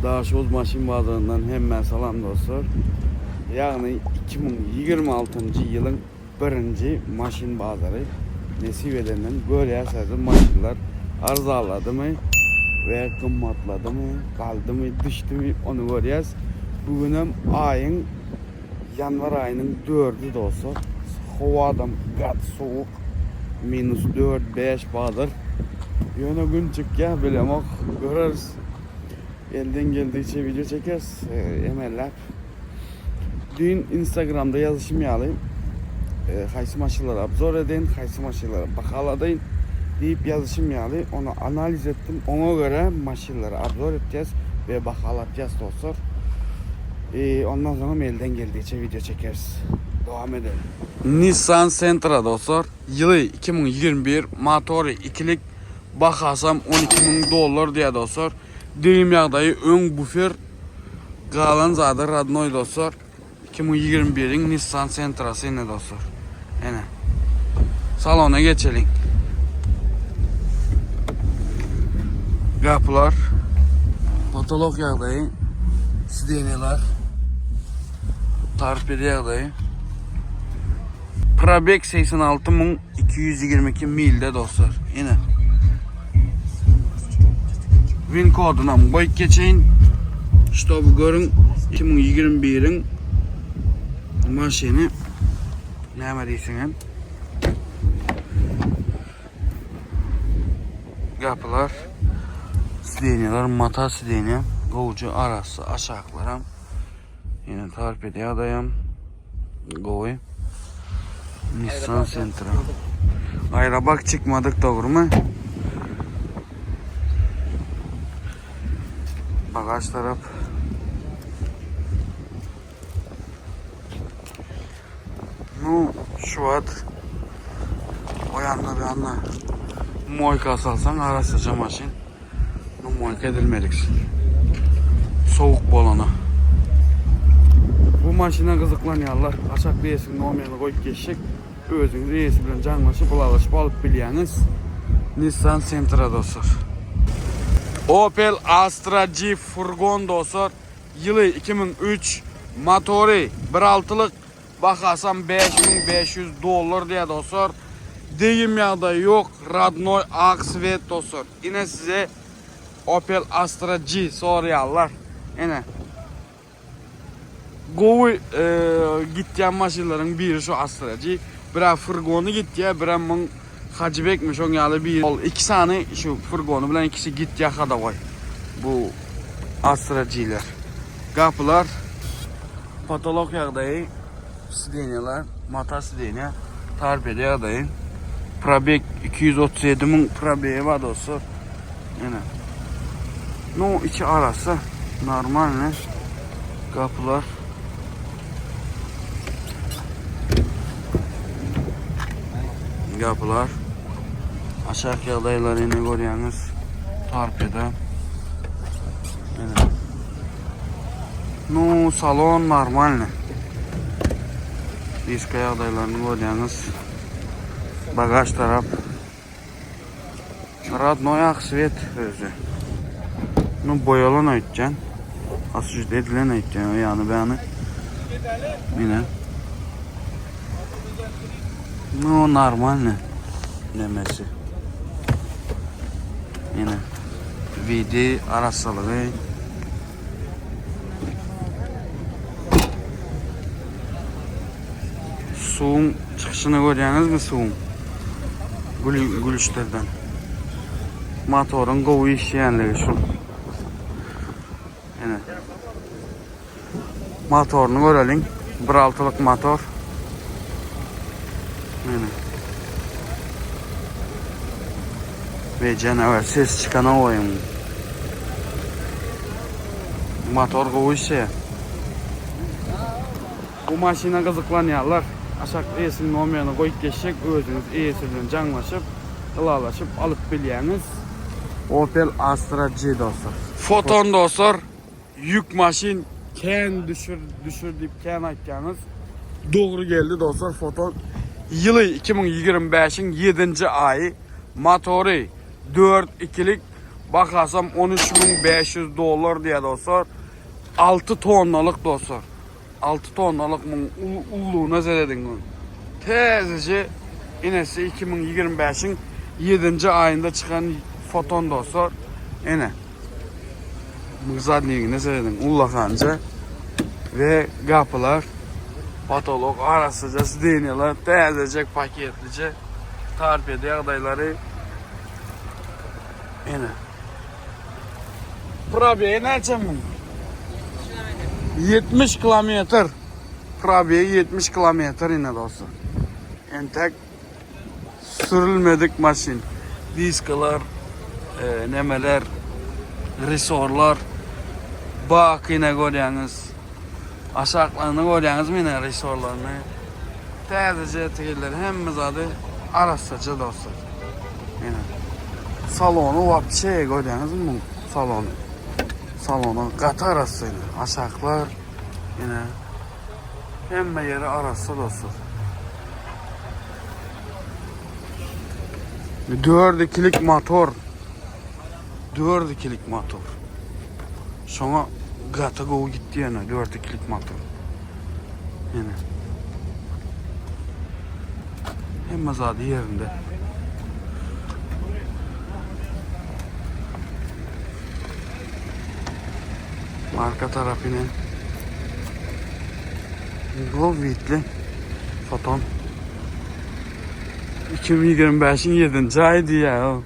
Daşoz Maşin Bazarından hemen salam dostlar. Yani 2026 yılın birinci maşin bazarı nasip edenden böyle yaşadı maşinler arzaladı mı ve kımmatladı mı, kaldı mı, düştü mü onu göreceğiz. Bugün ayın yanvar ayının 4'ü dostlar. Havadan gat soğuk. -4-5 bazar. Yine gün çık ya bilemek görürüz. Elden geldikçe video çekeriz. Emeller. Dün Instagram'da yazışım yalayım. Haysi maşinleri abzor edin, haysi maşinleri bakaladayın deyip yazışım yalayım. Onu analiz ettim. Ona göre maşinleri abzor edeceğiz ve bakalatacağız dostlar. Ondan sonra elden geldikçe video çekeriz. Devam edelim. Nissan Sentra dostlar. Yılı 2021, motoru ikilik, bakasam $12.000 diye dostlar. Deyim yağdayı ön bufer, qalan zadı radnoy dostlar. 2021'in Nissan Sentra'sı yine dostlar. Yine. Salona geçelim. Kapılar, patolog yağdayı, sideneler, torpedi yağdayı. Probek 86.222 milde dostlar. Yine. Win kodundan boyut geçeyim. İşte bu görün 2021'in maşini. Ne diysin? Kapılar, sideneler, mata sidene, kovucu arası, aşağılarım. Yine torpedi adayım. Goy. Nissan Sentra. Ayra bak çıkmadık doğru mu? Bagaj taraf. Ну, şu at. O yanına bir anla. Moyka salsan arasıca maşin. Bu moyka edilmeliksin. Soğuk bolana. Bu maşina kızıklanıyorlar. Aşak reisinin olmayanı koyup geçecek. Özünüz reisi bilen canlaşıp bulaşıp alıp biliyeniz. Nissan Sentra dostlar. Opel Astra G furgon dostlar. Yılı 2003, motoru 1.6'lık, bakasam $5.500 diye dostlar. Deyim ya da yok, radnoy aksvet dostlar. Yine size Opel Astra G soruyorlar. Yine Goy gittiğim maşinlerin biri şu Astra G. Bir furgonu gitti ya, bir mun Hacıbekmiş on yalı bir. İki tane şu furgonu bilen ikisi gitti ya kada koy. Bu Astra G'ler. Kapılar, patolog yağdayı, sideneler, mata sidene, torpedi yağdayı. Probek 237.000 probeği var dostlar. Yine. No içi arası normal ne? Kapılar. Kapılar. Aşağı yağdayılar yine görüyorsunuz. Torpedi. Yine. No salon normal ne? Diska yağdaylarını görüyorsunuz. Bagaj taraf. Radnoy aksvet özü. No boyalan aytcan. Asıcı edilen aytcan. Yani beyanı. Yine. No normal ne? Nemesi. Yine. Vidi arasalığı. Suyun çıkışını görüyorsunuz mu suyun? Gülüşlerden. Motorun kovu işleyenliği şu. Yine. Motorunu görelim. 1.6'lık motor. Yine. Ve canavar ses çıkan olayım. Motor kovu işleyen. Bu maşina kızıklanıyorlar. Aşağı reisinin olmayanı koyup geçecek. Özünüz reisinden canlaşıp, ılalaşıp alıp biliyeniz. Opel Astra G dostlar. Foton dostlar. Yük maşin. Ken düşür deyip ken aytkanız. Doğru geldi dostlar foton. Yılı 2025'in 7. ayı. Motoru 4.2'lik, Bakarsam 13.500 dolar diye dostlar. 6 tonnalık dostlar. 6 tonnalık ulluğuna zededin. Tezece inesi 2025'in 7. ayında çıkan foton dostlar. Yine. Mızadliğine zededin. Ullakanca. Ve kapılar. Patolog arasıcası deniyorlar. Tezecek paketlice. Tarpiyede adayları. Yine. Prabiye ne açamın? 70 kilometre. Prabiye 70 kilometre yine dostlar. En tek sürülmedik maşin. Diskalar, nemeler, resorlar. Bak yine görüyorsunuz. Aşağılarını görüyorsunuz mu yine resorlarını? Tezece tekiler hemiz adı arasıcı dostlar. Yine. Salonu var bir şey görüyorsunuz mu? Salonu. Salonu katı arasıydı. Aşağılar yine. Hemme yeri arası dostlar. 4 motor. 4 motor. Sonra gata go gitti yani 4 motor. Yani. Hem zaten yerinde. Arka tarafını bu vitli foton 2025'in 7. aydı ya o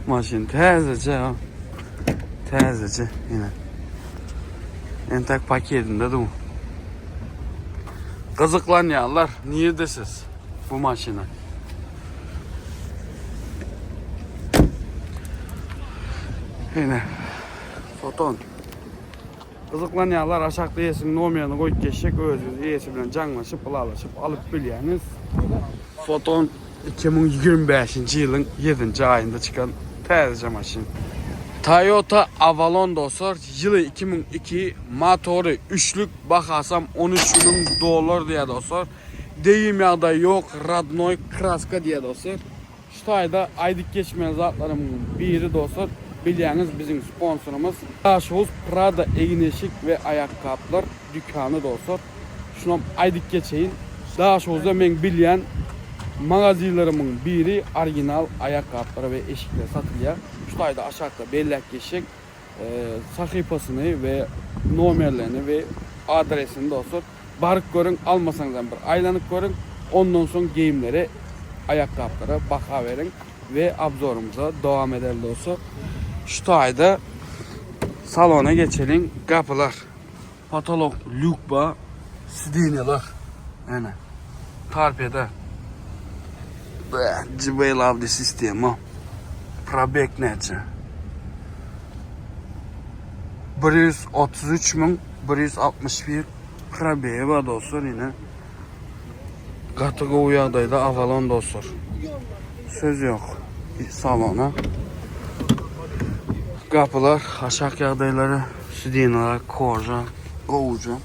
maşin tezece o tezece yine en tek paketinde de bu kızıklanyanlar niye desiz bu maşine yine foton kızıklanyanlar aşağıda yesin nomerini koyup geçecek özünüz yesi bilen canlaşıp pılalaşıp alıp bilyeniz foton 2025 yılın 7. ayında çıkan tezece maşin Toyota Avalon dostlar yılı 2002 motoru üçlük bakarsam 13.000 dolar diye dostlar deyim ya da yok Radnoy kraska diye dostlar şu ayda aydık geçmeyen zatlarımın biri dostlar bilyeniz bizim sponsorumuz Daşoz Prada Eğneşik ve Ayakkabılar dükkanı dostlar şuna aydık geçeyin Daşoz'da ben bilyen magazinlarımın biri orijinal ayakkabıları ve eşikler satılıyor. Şu ayda aşağıda bellek geçecek sayfasını ve numarlarını ve adresini dostlar barık görün almasanız bir aylanık görün ondan sonra giyimlere ayakkabılara baka verin ve abzorumuza devam edelim dostlar. Şu ayda salona geçelim kapılar patolog lükba sidinyalar yani tarpiyede Cibey lavdi sistemi Probek nece 133.161 Probek var dostlar yine Katıga uyardaydı Avalon dostlar söz yok salona kapılar aşağı yağdayları sidinalar korca kovucu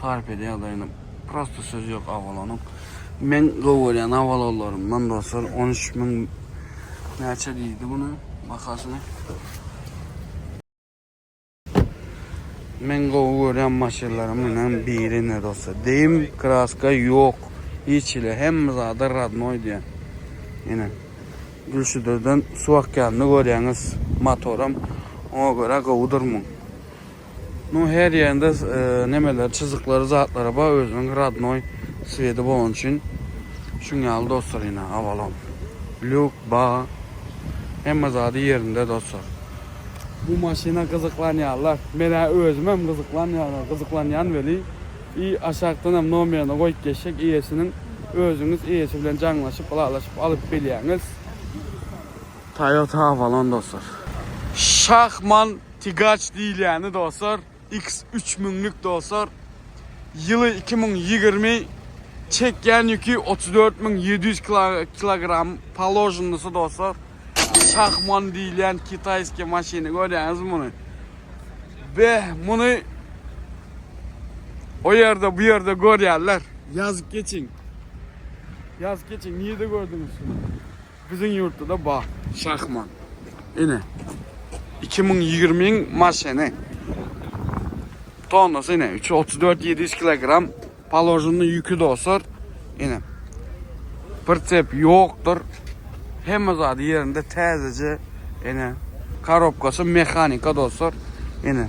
tarpede yağdayını prosto söz yok Avalon'un ben kovuyan Avalon'larımdan dostlar 13.000 neçe değildi bunu bakarsın ben kovuyan maşinlerimden biri ne dostlar deyim kraska yok hiç ile hem zaten Radnoy diye yine Gülşüdür'den su akkanını görüyorsunuz motorum ona göre kovudurmun her yerinde nemeler çizikleri zatları var özünün Radnoy svedi bu onun için şunu aldı dostlar yine Avalon Lük bağ hem zaten yerinde dostlar bu maşina kızıklanyanlar bana özüm kızıklanyan veli iyi aşağıdan hem numarını koyup geçecek iyisinin özünüz iyisi bilen canlaşıp alaşıp alıp bilyeniz Toyota Avalon dostlar Şahman Tigaç değil yani dostlar X3000'lük dostlar yılı 2020 çeken yükü 34.700 kilogram palojinlisi dostlar Şahman değil yani Kitayski maşini görüyorsunuz bunu ve bunu o yerde bu yerde görüyorlar yazık geçin niye de gördünüz bizim yurtta da bak Şahman yine 2020'nin maşini. Tonnası yine 334-700 kilogram. Palojunun yükü dostlar. Yine. Pritsep yoktur. Hem zaten yerinde tezece. Yine. Karopkası mekanika dostlar. Yine.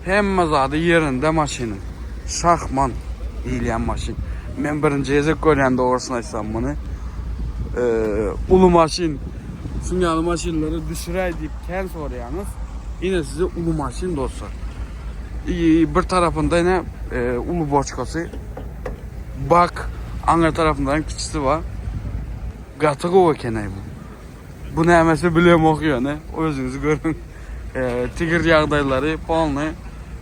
Hem zaten yerinde maşinin. Şahman deyilən maşin. Ben birinci yazık görən doğrusunu açsam bunu. Ulu maşin. Sünyalı maşinleri düşürey deyip ken soruyanız. Yine size ulu maşin dostlar. Bir tarafında yine ulu boçkası. Bak, Ankara tarafından küçüsü var. Qatığı o kenay bu. Bu nəməsi biləm oxuyor ne? O özünüzü görün. Tigir yağdayları, polnu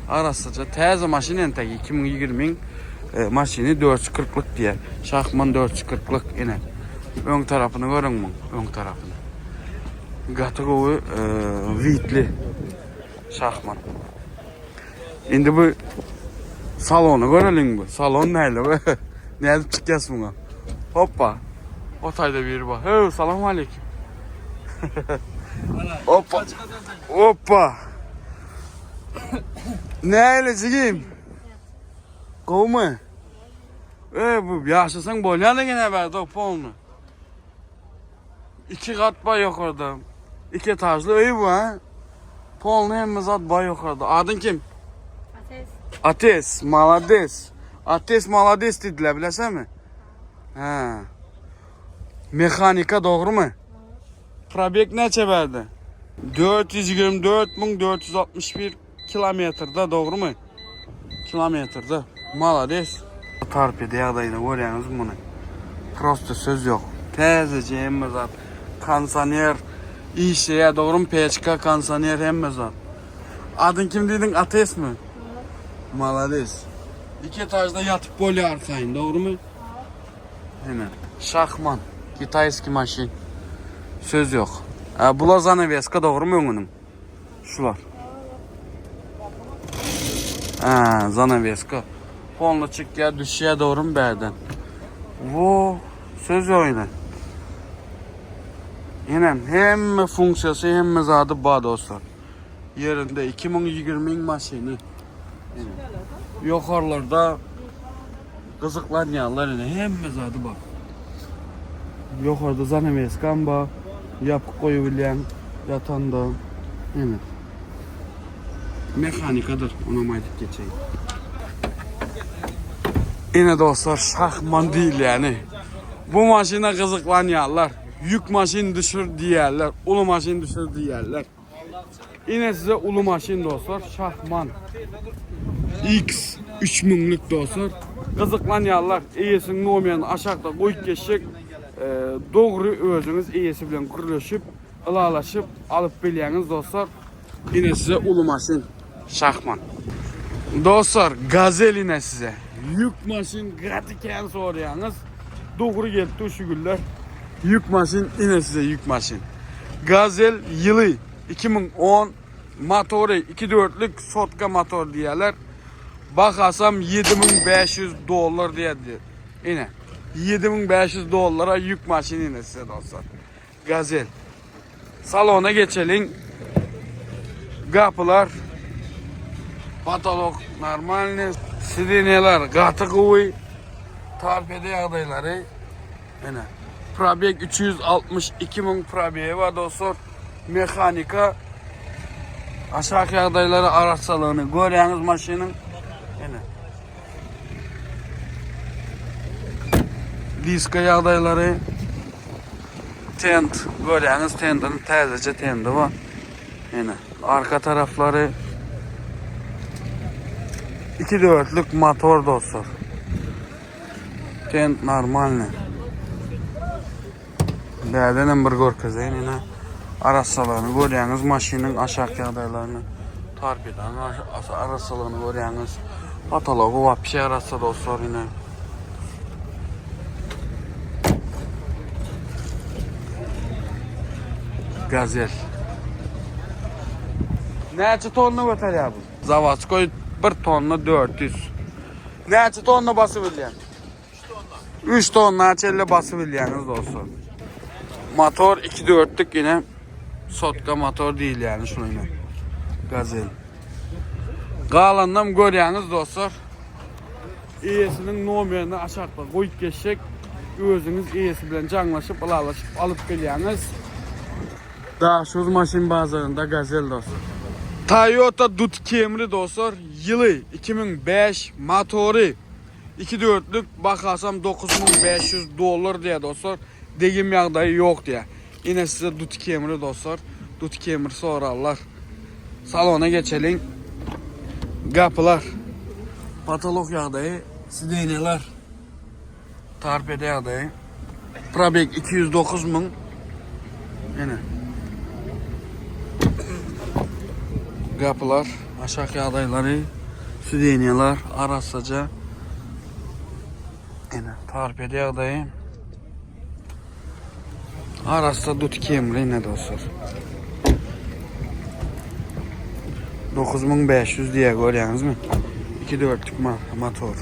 arasıca. Təzə maşin entəki 2020'nin maşini 440'lık diye. Şahman 440'lık yine. Ön tarafını görün mü? Ön tarafını. Qatığı o vitli. Şahman. Şimdi bu salonu görelim bu. Salon neyle bu? Nerede çıkacağız buna? Hoppa. Otayda bir bak. Hey, selamun aleyküm. Hoppa. Hoppa. Neyle çıkayım? Kov mu? Bu yaşasan bolyan da gene verdi o polnu. 2 kat bay yukarıda. 2 etajlı ev bu ha. Polnu hem zat bay yukarıda. Adın kim? Ates, malades. Ates, malades dediler, bilesen mi? Ha. Mekanika doğru mu? Probek neçe verdi? 424.461 kilometrede doğru mu? Kilometrede. Malades. Tarpede yağdaydı, görüyorsunuz bunu. Prosto söz yok. Tezece hem zat. Kansaner. İşe doğru mu? Peçka, kansaner hem zat. Adın kim dedin? Ates mi? Malades. 2 etajda yatıp böyle arkayın, doğru mu? Hemen. Şahman. Kitayski maşin. Söz yok. Bunlar zanaveska, doğru mu onun? Şular. Zanaveska. Polnu çık ya, düşüye doğru mu berden? Wo, söz oyunu. Yine hem funksiyası hem zadı bağ dostlar. Yerinde 2020'nin maşini. Yukarılarda kızıklanyanlar yine hem mezadı bak. Yukarıda zaneveskan bak. Yapıp koyubilen yatanda. Yine. Mekanikadır. Ona maydık geçeyim. Yine dostlar şahman değil yani. Bu maşine kızıklanyanlar. Yük maşin düşür diyerler. Ulu maşin düşür diyerler. Yine size ulu maşin dostlar. Şahman. X 3000'lük dostlar. Kızıklanyanlar iyisinin olmayan aşağıda koyup geçecek. Doğru özünüz iyisi bilen kuruluşup, ılalaşıp alıp biliyeniz dostlar. Yine size ulu maşin. Şahman. Dostlar gazel yine size. Yük maşin gratiken soruyanız. Doğru geldi şu güller. Yük maşin yine size yük maşin. Gazel yılı 2010 motoru 2.4'lük sotka motor diyorlar. Bakasam $7.500 diye. Yine $7.500 yük maşini yine size dostlar. Gazel. Salona geçelim. Kapılar, patolog normal, sidineler, katı kuvvet, tarpede yağdayları. Yine. Probek 362.000 probeği var dostlar. Mekanika. Aşağı yağdayları araçsalığını görüyorsunuz maşinin. Yine. Diska yağdayları. Tent. Görüyorsunuz tentin tezece tenti var. Yine. Arka tarafları. 2.4'lük motor dostlar. Tent normal ne? Değerlenen bir görkezeyim yine. Araçsalığını görüyorsunuz. Maşinin aşağı yağdaylarını. Tarpeden araçsalığını görüyorsunuz. Patologu var. Bir şey araçsa dostlar yine. Gazel. Neçə tonla ötər ya bu? Zavatskoy 1 tonla 400. Neçə tonla bası bilən? 3 tonla neçə basıb biləyiniz dostlar. Motor 2.4'lük yine Sotka motor değil yani şununla. Gazel. Qalandan görüyorsunuz dostlar. İyesinin numaranı aşağıda koyup geçecek. Özünüz iyesi bilen canlaşıp alıp geliyorsunuz. Daha şu maşin bazarında Gazel dostlar. Toyota Dut Camry dostlar. Yılı 2005 motoru 2.4'lük bakarsam $9.500 diye dostlar. Degim yağdayı yok diye. Yine size Dut Camry dostlar. Dut Camry sorarlar. Salona geçelim. Kapılar. Patolog yağdayı. Sideneler. Tarpede yağdayı. Probek 209.000. Yine. Kapılar. Aşağı yağdayları. Sideneler. Arasaca. Yine. Tarpede yağdayı. Aras'ta Dut Camry ne dostlar. 9.500 diye görüyorsunuz mu? 2.4'lük motor.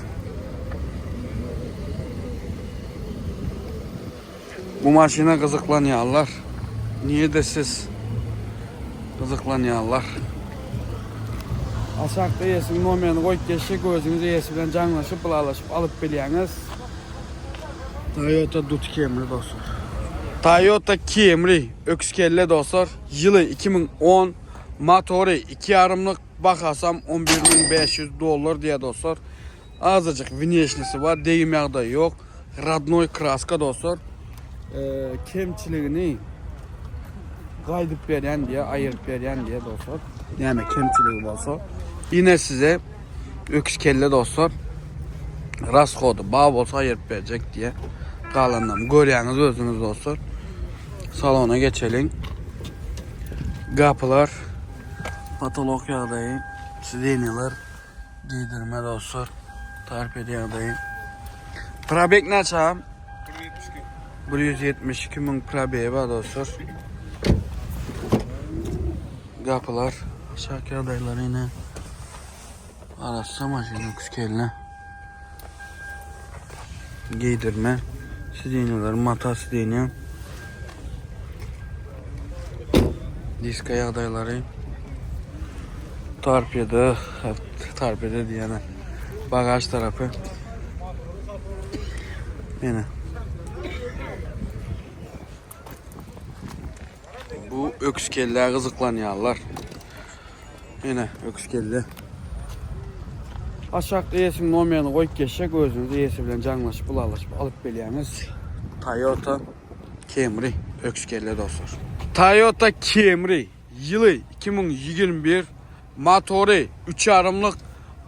Bu maşına kızıklanıyorlar. Niye de siz kızıklanıyorlar? Aşağıda yesin numaranı koyup geçecek, özünüz iyisi bilen canlaşıp bulaşıp alıp biliyorsunuz. Toyota Dut Camry dostlar. Toyota Camry öküskelle dostlar. Yılı 2010. Motoru 2.5'lık bakarsam $11.500 diye dostlar. Azıcık vinyeşlisi var. Deyim yağda yok. Radnoy kraska dostlar. Kemçiliğini kaydıp veren diye, ayırıp veren diye dostlar. Yani kemçiliği olsa. Yine size öküskelle dostlar. Raskodu bağ olsa ayırıp verecek diye. Kalandan görüyorsunuz özünüz dostlar. Salona geçelim. Kapılar. Patolog yağdayı. Sideneler. Giydirme dostlar. Tarpede yağdayı. Probek ne çağım? 172.000 probeye var dostlar. Kapılar. Aşağı yağdayılar yine. Arası maşını küskeline. Giydirme. Sideneler. Mata sidene. Diska yağdayıları. Tarpede diyene. Bagaj tarafı. Yine. Bu öküskeller kızıklanıyorlar. Yine öküskelle. Aşağıda yesin numaranı koyup geçecek, özünüz iyisi bilen canlaşıp bulaşıp alıp biliyorsunuz. Toyota Camry öküskelle dostlar. Toyota Camry yılı 2021 motoru 3.5'lık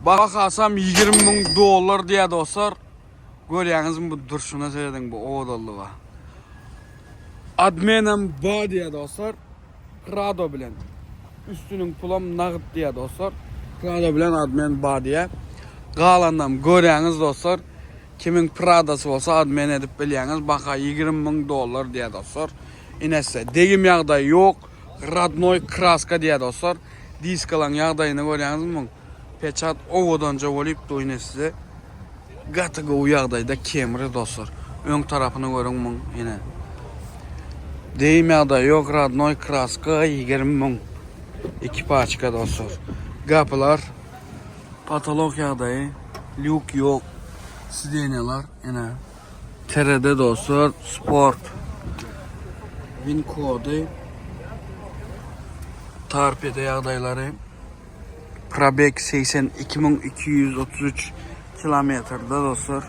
bakarsam $20.000 diye dostlar. Görüyorsunuz bu duruşuna söyledim bu oğdallığa. Admenem bağ diye dostlar. Prado bilen. Üstünün pulam nağıt diye dostlar. Prado bilen admen bağ diye. Qalandan görüyorsunuz dostlar. Kimin Prado'su olsa admen edip biliyorsunuz. Baka $20.000 diye dostlar. Yine size degim yağda yok. Radnoy kraska diye dostlar. Diskalan yağdayını görüyorsunuz mu? Peçat ovodanca olup da yine size. Gatıgı o yağdayda Camry dostlar. Ön tarafını görün mu yine. Deyim yağda yok. Radnoy kraska 20.000. İki paçka dostlar. Kapılar. Patolog yağdayı. Lük yok. Sideneler yine. TRD dostlar. Sport. Win kodu. Tarpede yağdayları. Probek 82.233 kilometrede dostlar.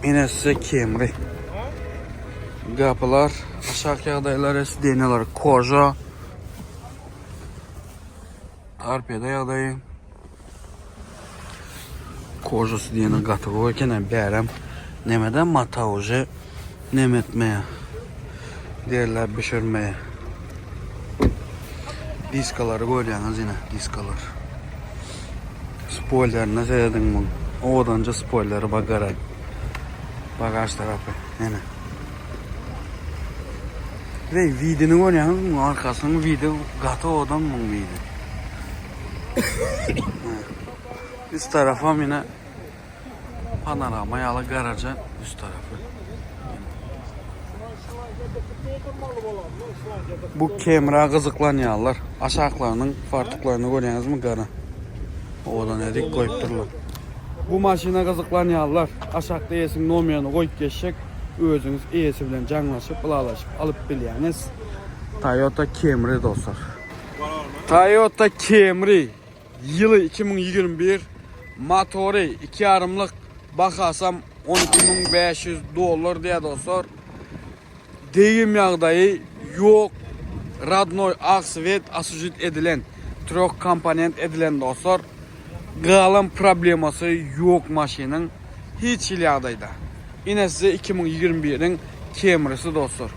Yine size Camry. Kapılar. Aşağı yağdayları. Sideneler. Koja. Tarpede yağdayı. Koja sidene katı koyken bərəm. Nemeden matavıcı nemetmeye. Derler pişirmeye. Diskaları görüyorsunuz yine diskalar. Spoilerine seyredin bunu. Odanca spoilerı bakarak. Bagaj tarafı yine. Ve videonu görüyorsunuz mu? Arkasının video katı odan mı video? Üst tarafım yine panorama yalı garaja üst tarafı. Bu kemra kızıklanıyorlar. Aşağılarının farklılarını görüyorsunuz mu qara? Odan edik koyup durlar. Bu maşina kızıklanıyorlar. Aşağıda esin nomerini koyup geçecek. Özünüz iyisi bilen canlaşıp, bılalaşıp alıp bilyaniz. Toyota Camry dostlar. Toyota Camry yılı 2021, motoru 2,5'lık, bakasam $12.500 diye dostlar. Deyim yağdayı yok, radnoy aksvet asujit edilen, trok komponent edilen dostlar. Qalan probleması yok maşının hiç yağdayda. Yine size 2021'in Camry'si dostlar.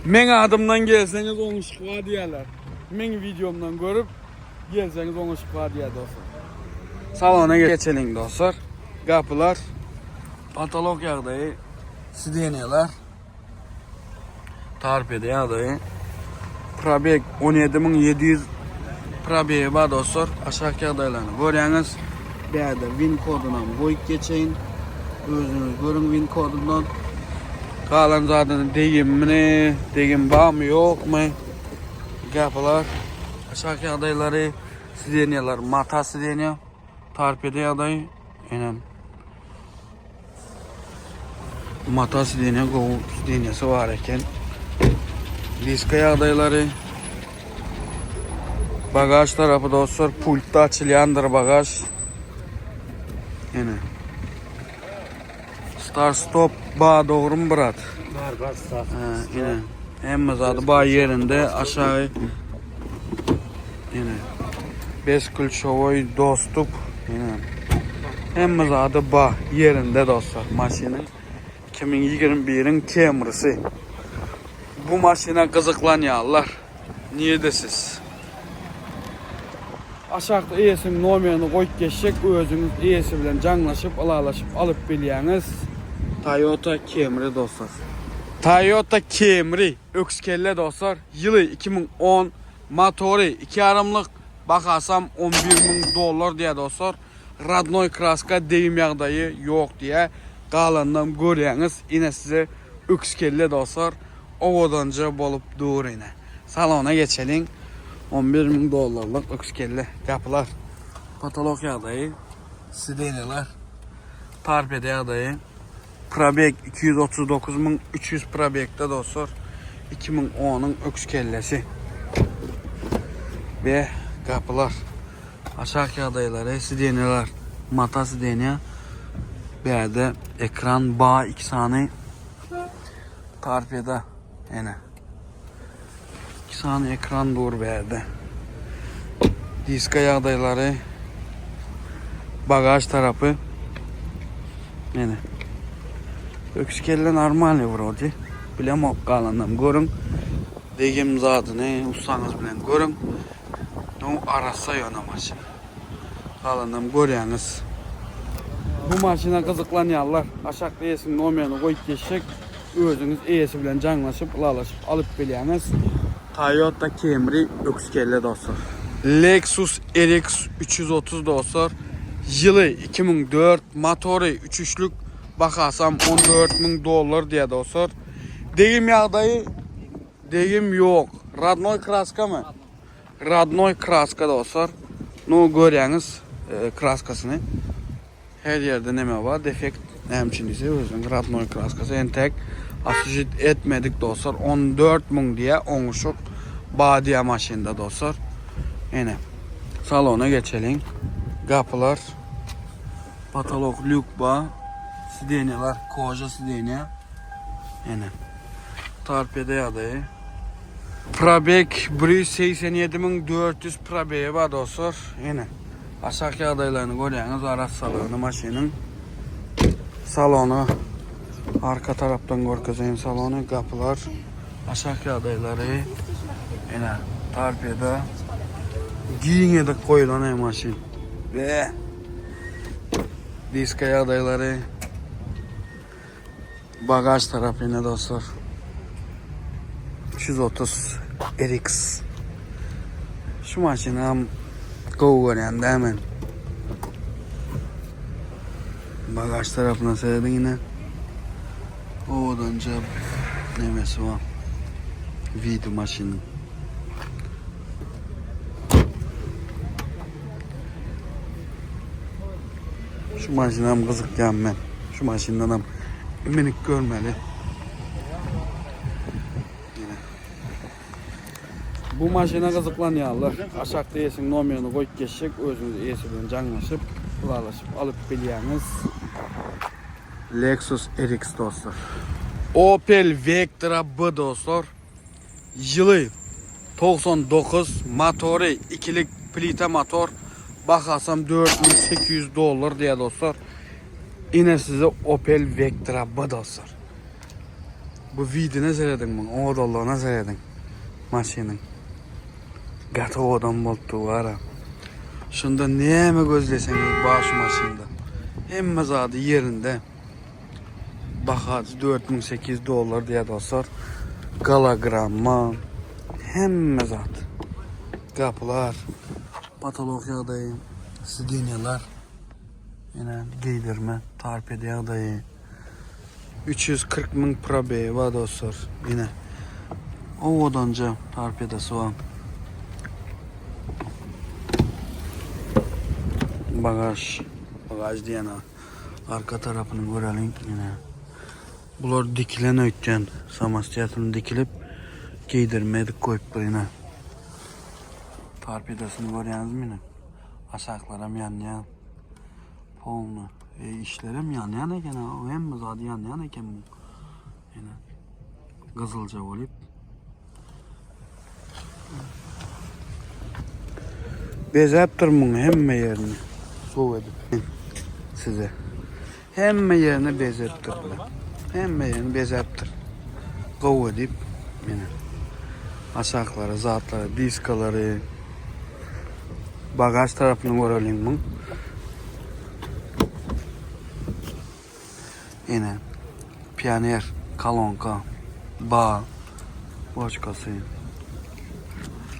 Men adımdan gelseniz onu şıkva diyorlar. Men videomdan görüp gelseniz onu şıkva diyor dostlar. Salona geçelim dostlar. Kapılar, katalog yağdayı, sideneler, tarpede yağdayı, probek 17.700 probek var dostlar. Aşağı yağdaylarını görüyorsunuz. Bir yerde win kodundan koyup geçeyin. Özünüz görün win kodundan. Kalan zaten deyim var mı yok mu? Kapılar, aşağı adayları, sidenyalar, mata sidenya, tarpede adayı, aynen. Mata sidenya, go sidenyası var iken. Diskaya adayları, bagaj tarafı dostlar, pultta açılayandır bagaj. Yine. Start stop bağ doğru mu Murat? Var sağ. Yine. Hem zaten bağ yerinde aşağı yine. Bezkulçovoy dostup yine. Hem zaten bağ yerinde dostlar maşının 2021'in Camry'si. Bu maşına kızıklanıyorlar. Niye de siz? Aşağıda iyisin nomerini koyup geçecek, özünüz iyisi bilen canlaşıp, alalaşıp alıp bilyaniz. Toyota Camry dostlar. Toyota Camry ökskelle dostlar. Yılı 2010, motoru 2,5'lık, bakasam $11.000 diye dostlar. Radnoy kraska deyim yağdayı yok diye qalandan görüyorsunuz. Yine size ökskelle dostlar. Ovadanca bolup dur yine. Salona geçelim. $11.000'lık ökskelle kapılar. Patolog yağdayı, sideneler, tarpede yağdayı. Probek 239.300 probekte dostlar. 2010'un ökskellesi. Ve kapılar. Aşağı adayları, sideneler, mata sidenya. Bir yerde ekran bağ 2 saniye. Tarpede yine. 2 saniye ekran dur bir yerde. Diska adayları. Bagaj tarafı. Yine. Ökskelle normal vuruldu. Bilem o kalanım görün. Degim zadını ustanız bilen görün. O arasa yana maşın. Kalanım görüyorsunuz. Bu maşına kızıklanıyorlar. Aşağıda yesin nomerini koyup geçecek. Özünüz iyisi bilen canlaşıp, ılalaşıp alıp bilyaniz. Toyota Camry ökskelle dostlar. Lexus RX 330 dostlar. Yılı 2004, motoru 3.3'lük, bakasam $14.000 diye dostlar. Deyim yağdayı, deyim yok. Radnoy kraska mı? Radnoy kraska dostlar. No görüyorsunuz kraskasını. Her yerde neme var? Defekt hemçinisi özün Radnoy kraskası. En tek asujit etmedik dostlar. 14.000 diye onuşuk badiye maşinde dostlar. Yine salona geçelim. Kapılar, patolog lükba, sidenyalar, koja sidenya. Yine tarpede yağdayı. Probek 187.400 probeye var dostlar. Yine aşağı adaylarını görüyorsunuz. Araç salonu maşinin salonu. Arka taraftan görkezeyim salonu. Kapılar, aşağı adayları. Yine tarpede. Giyine de koyulan maşin. Ve diskaya adayları. Bagaj tarafı yine dostlar. 330 RX. Şu maşinam kovuyan hemen. Bagaj tarafına seyredin yine. Odanca Nemesi var. Video maşını. Şu maşinam kızıkken ben. Şu maşindanam minik görmeli. Yine. Bu maşina kızıklanıyorlar. Aşağıda yesin nomerini koyup geçecek. Özünüz iyisinden canlaşıp, kulalaşıp alıp biliyeniz. Lexus RX dostlar. Opel Vectra B dostlar. Yılı 99, motoru ikilik plita motor. Bakasam $4.800 diye dostlar. Yine size Opel Vectra B dostlar. Bu video ne seyredin bunu? $10 ne seyredin? Maşinin. Gatı adam boltu var ha. Şunda ne mi gözleseniz baş maşında. Hem zadı yerinde. Bakacağız $4.800 diye dostlar. Galagramma. Hem zat. Kapılar. Patolog yağdayı. Sidinyalar. Yine giydirme. Tarpede yağdayı. 340.000 probeyi var dostlar. Yine. O odanca tarpedesi var. Bagaj. Bagaj diyene. Arka tarafını görelim yine. Bunlar dikilen ötken. Samastiyatını dikilip giydirmedik koyup yine. Torpedasını görüyorsunuz mu yine? Asaklarım yan. Polnu. İşlerim yan eken. O hem mi zaten yan eken bu. Yine. Kızılca olup. Bezeptir bunu hemme yerini. Soğuk edip. Size. Hemme yerini bezeptir. Hemme yerini bezeptir. Soğuk edip. Yine. Asakları, zatları, diskaları. Bagaj tarafını görelim bunu. Yine. Pioneer, kalonka, bağ, boçkası.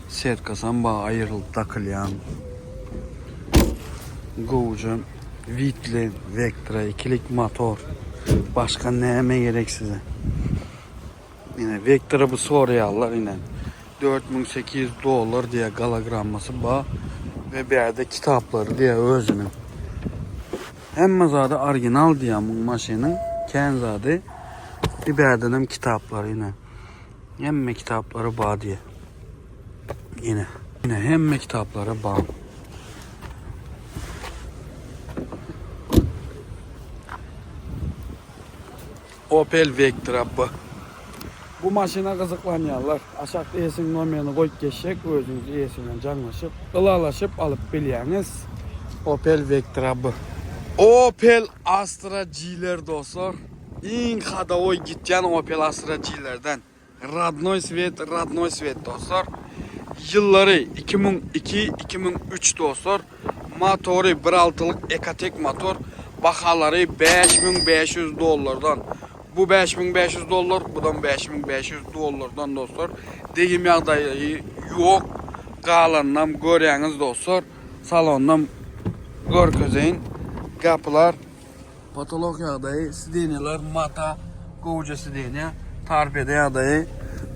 Setkasan bağ ayrılıp takılyan. Goğucu, vitli, Vectra, ikilik motor. Başka neyime gerek size. Yine Vectra bu soruyorlar yine. $4.800 diye galagramması bağ. Ve bir yerde kitapları diye özünün. Hem zaten orijinal diye bu maşinin. Kenzadı. Bir yerden kitapları yine. Hem kitapları bağ diye. Yine hem kitapları bağ. Opel Vectra B. Bu maşına kızıklanıyorlar. Aşağıda esin numaranı koyup geçecek. Özünüz iyisinden canlaşıp, ılalaşıp alıp biliyeniz. Opel Vectra B. Opel Astra G'ler dostlar. En kadavoy gitken Opel Astra G'lerden. Radnoy Svet dostlar. Yılları 2002-2003 dostlar. Motoru 1.6'lık Ekatek motor. Bakaları $5.500'dan. Bu $5.500, budan $5.500'dan dostlar. Deyim yağdayı yok. Qalandan görüyorsunuz dostlar. Salondan görkezeyin. Kapılar. Patolog yağdayı. Sideniyalar. Mata. Goğuca sideniya. Tarpede yağdayı.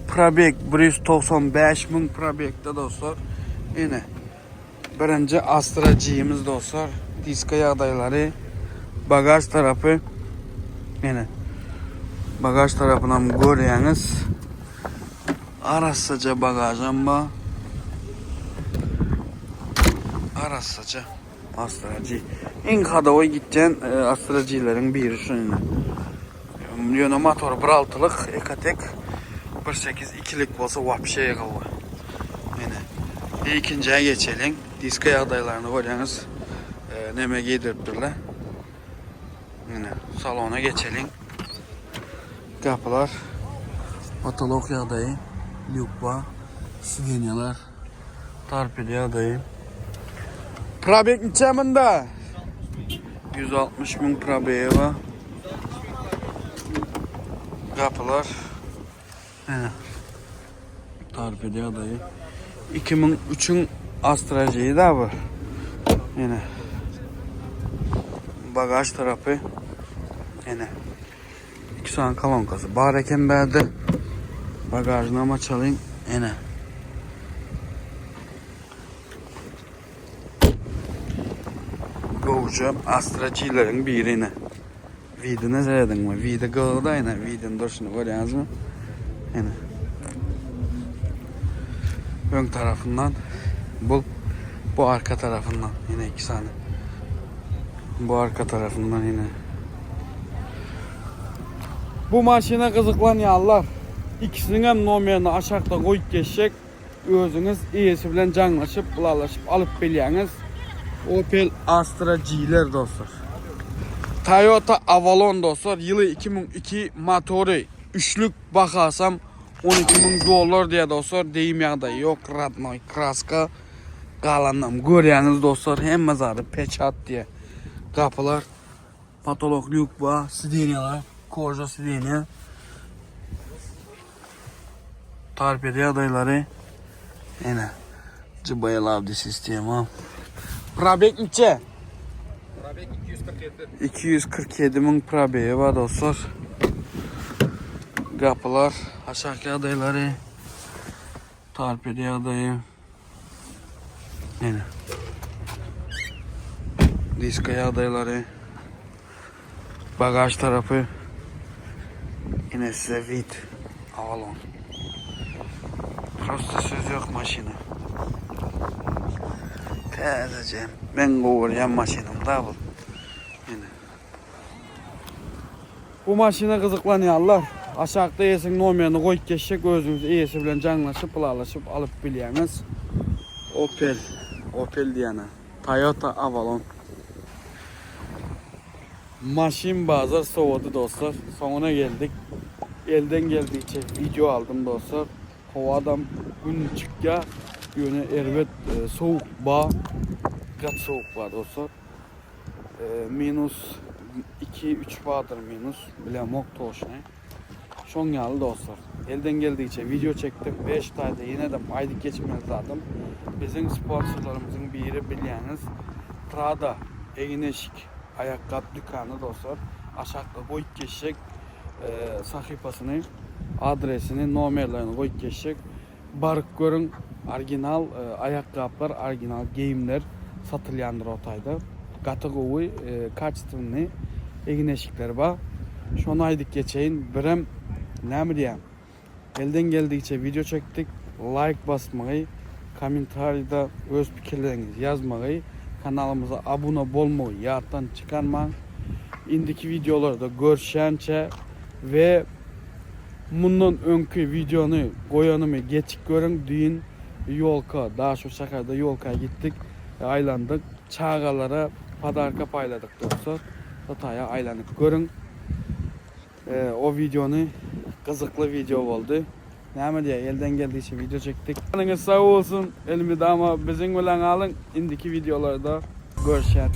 Probek 195.000 probekte dostlar. Yine. Birinci Astra G'miz dostlar. Diska yağdayları. Bagaj tarafı. Yine. Bagaj tarafından görüyorsunuz. Arasıca bagajım var. Arasıca Astra G. En kadavoy gideceğin Astra G'lerin biri şununla. Yine motor 1.6'lık Ekatek 1.8 ikilik olsa vapşeye kalıyor. Yine. İkinciye geçelim. Diska yağdaylarını görüyorsunuz. Neme giydiriptirler. Yine salona geçelim. Kapılar. Patolog yağdayı. Lükba. Sideniyalar. Torpede yağdayı. Probek neçeminde? 160.000 probeye var. Kapılar. Yine. Torpede yağdayı. 2003'ün Astra G'yi de var. Yine. Bagaj tarafı. Yine. 2 tane kalonkası. Bareken berde Bagajını ama çalayım. Ene. Goğucu Astra-G'lerin birine. Vidi ne söyledin mi? Vidi gılda yine. Vidi'nin duruşunu görüyorsunuz mu? Yine. Ön tarafından bu arka tarafından yine iki tane. Bu arka tarafından yine. Bu maşina kızıklanyanlar. İkisinin hem numaranı aşağıda koyup geçecek. Özünüz iyisi bilen canlaşıp, bulaşıp alıp biliyeniz. Opel Astra G'ler dostlar. Toyota Avalon dostlar. Yılı 2002 motoru. Üçlük bakarsam 12.000 dolar diye dostlar. Deyim yağda yok. Radnoy, kraska. Kalanım. Görüyorsunuz dostlar. Hem mezarı peçat diye. Kapılar. Patolog lük var. Sideniyalar. Korja sideniya. Torpedi adayları. Yine. Cıbaya lavdi sistemi. Probek neçe? Probek 247. 247 bin probeği var dostlar. Kapılar, aşağı adayları, torpedi adayı. Yine. Diskaya adayları. Bagaj tarafı. Yine size vid. Avalon. Prosta söz yok maşina. Tezeceğim. Ben kovuruyan maşinam da bu. Yine. Bu maşina kızıklanıyorlar. Aşağıda yesin numaranı koyup geçecek. Özünüz iyisi bilen canlaşıp, bulaşıp alıp biliyeniz. Opel diyene. Toyota Avalon. Maşin bazar soğudu dostlar. Sonuna geldik. Elden geldikçe video aldım dostlar. Havadan gün çıkya yöne elbet soğuk bağ. Kat soğuk var dostlar. Minus 2-3 bağdır minus. Bilemok toşne. Şon yalı dostlar. Elden geldikçe video çektim. 5 tane yine de aydık geçmez lazım. Bizim sponsorlarımızın biri biliyeniz. Prada Egineşik ayakkabı dükkanı dostlar. Aşağıda koyup geçecek. Sahifasını, adresini, numarlarını koyup geçecek. Barık görün orijinal ayakkabılar, orijinal giyimler satılyandır otayda. Kategori kaçtığını Egineşikler var. Şunu aydık geçeyin. Birem ne mi diyeyim? Elden geldikçe video çektik. Like basmayı, komentarda öz fikirlerinizi yazmayı, kanalımıza abone olmayı yattan çıkarmayın. İndiki videolarda görüşençe ve bundan önkü videonu koyanımı geçik görün. Düğün yolka, daha şu şakada yolka gittik. Aylandık. Çağalara padarka payladık dostlar. Hataya aylanıp görün. O videonu kızıklı video oldu. Ne diye elden geldiği için video çektik. Sağ olsun. Elimi de ama bizim bilen alın. İndiki videolarda görüşelim.